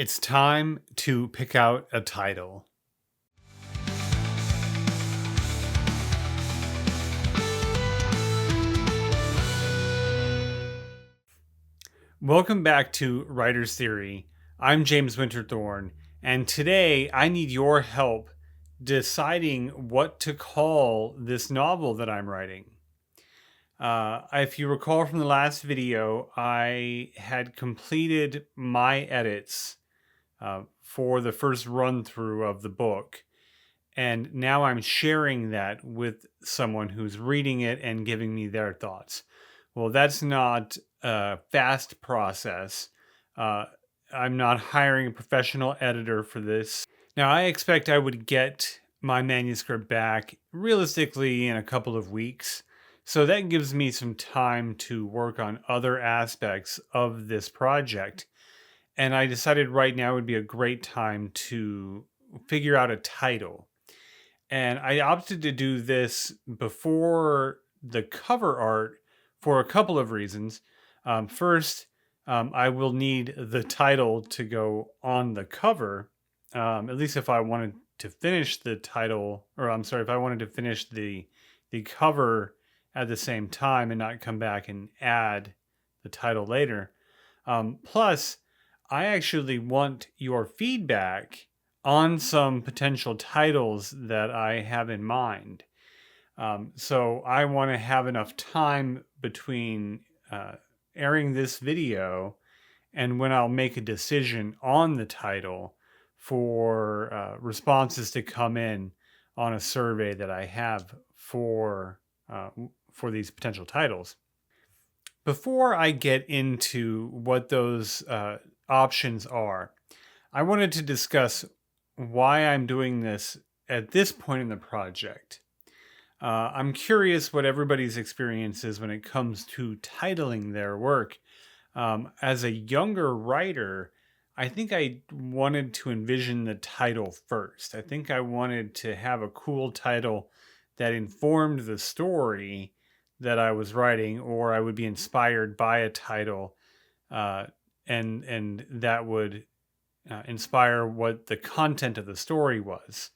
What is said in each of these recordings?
It's time to pick out a title. Welcome back to Writer's Theory. I'm James Winterthorn, and today I need your help deciding what to call this novel that I'm writing. If you recall from the last video, I had completed my edits for the first run through of the book. And now I'm sharing that with someone who's reading it and giving me their thoughts. Well, that's not a fast process. I'm not hiring a professional editor for this. Now, I expect I would get my manuscript back realistically in a couple of weeks. So that gives me some time to work on other aspects of this project. And I decided right now would be a great time to figure out a title. And I opted to do this before the cover art for a couple of reasons. First, I will need the title to go on the cover, at least if I wanted to finish the title, or I'm sorry, if I wanted to finish the cover at the same time and not come back and add the title later. Plus, I actually want your feedback on some potential titles that I have in mind. So I want to have enough time between airing this video and when I'll make a decision on the title for responses to come in on a survey that I have for these potential titles. Before I get into what those options are, I wanted to discuss why I'm doing this at this point in the project. I'm curious what everybody's experience is when it comes to titling their work. As a younger writer, I think I wanted to envision the title first. I think I wanted to have a cool title that informed the story that I was writing, or I would be inspired by a title, and that would inspire what the content of the story was.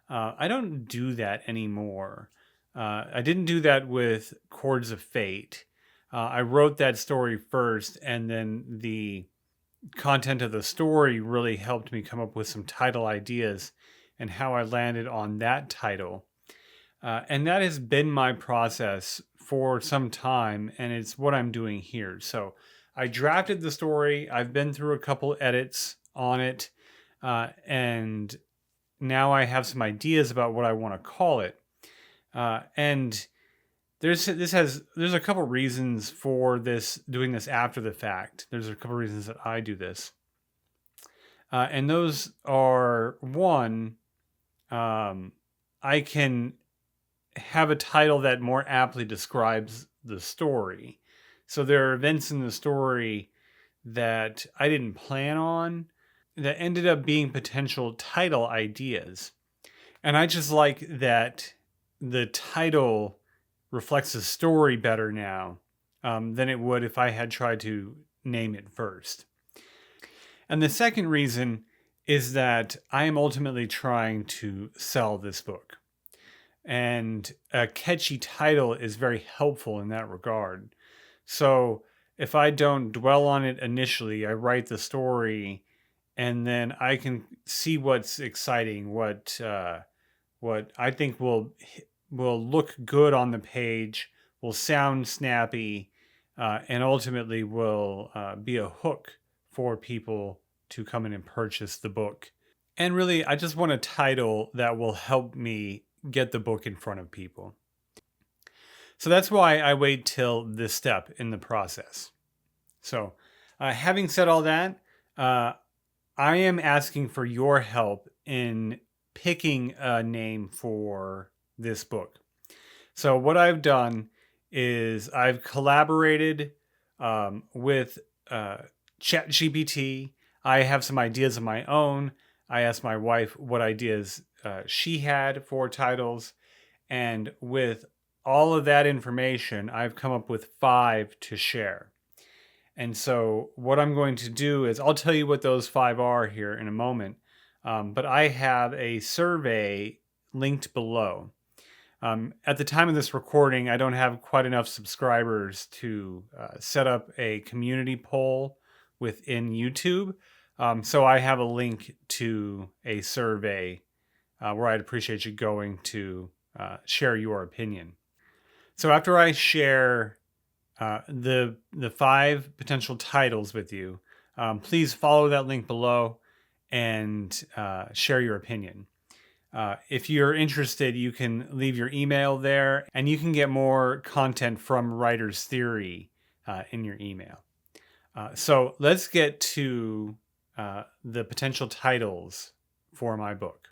I don't do that anymore. I didn't do that with Chords of Fate. I wrote that story first, and then the content of the story really helped me come up with some title ideas and how I landed on that title. And that has been my process for some time, and it's what I'm doing here. So I drafted the story. I've been through a couple edits on it, and now I have some ideas about what I want to call it. And there's a couple reasons for doing this after the fact. There's a couple reasons that I do this, and those are one, I can have a title that more aptly describes the story. So there are events in the story that I didn't plan on that ended up being potential title ideas. And I just like that the title reflects the story better now than it would if I had tried to name it first. And the second reason is that I am ultimately trying to sell this book. And a catchy title is very helpful in that regard. So if I don't dwell on it initially, I write the story, and then I can see what's exciting, what I think will look good on the page, will sound snappy, and ultimately will be a hook for people to come in and purchase the book. And really, I just want a title that will help me get the book in front of people. So that's why I wait till this step in the process. So having said all that, I am asking for your help in picking a name for this book. So what I've done is I've collaborated with ChatGPT. I have some ideas of my own. I asked my wife what ideas she had for titles. And with all of that information, I've come up with 5 to share. And so what I'm going to do is I'll tell you what those 5 are here in a moment. But I have a survey linked below. At the time of this recording, I don't have quite enough subscribers to set up a community poll within YouTube. So I have a link to a survey where I'd appreciate you going to share your opinion. So after I share the 5 potential titles with you, please follow that link below and share your opinion. If you're interested, you can leave your email there, and you can get more content from Writer's Theory in your email. So let's get to the potential titles for my book.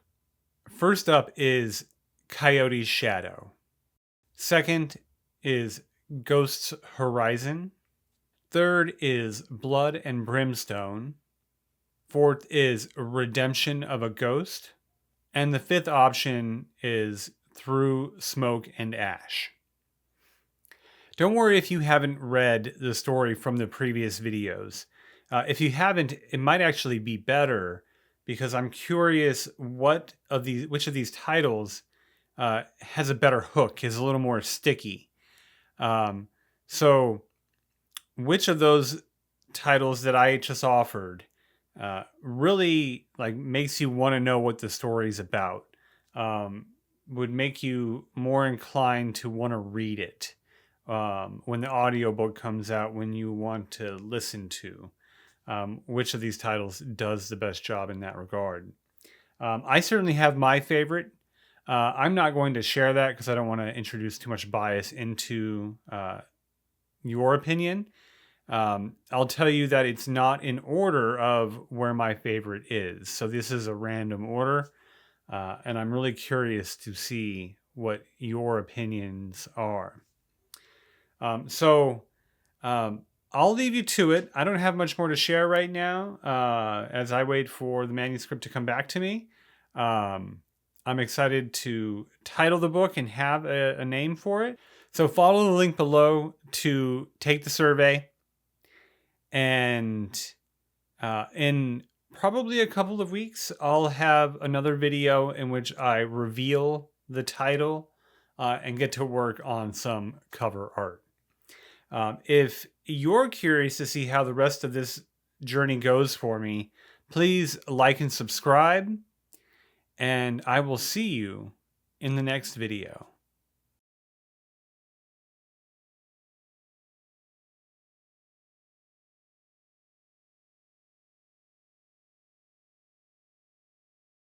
First up is Coyote's Shadow. Second is Ghost's Horizon. Third is Blood and Brimstone. Fourth is Redemption of a Ghost. And the 5th option is Through Smoke and Ash. Don't worry if you haven't read the story from the previous videos. If you haven't, it might actually be better, because I'm curious which of these titles has a better hook, is a little more sticky. So which of those titles that I just offered really makes you want to know what the story's about, would make you more inclined to want to read it when the audiobook comes out, when you want to listen to. Which of these titles does the best job in that regard? I certainly have my favorite. I'm not going to share that because I don't want to introduce too much bias into your opinion. I'll tell you that it's not in order of where my favorite is. So this is a random order, and I'm really curious to see what your opinions are. I'll leave you to it. I don't have much more to share right now as I wait for the manuscript to come back to me. I'm excited to title the book and have a name for it. So follow the link below to take the survey. And in probably a couple of weeks, I'll have another video in which I reveal the title and get to work on some cover art. If you're curious to see how the rest of this journey goes for me, please like and subscribe, and I will see you in the next video.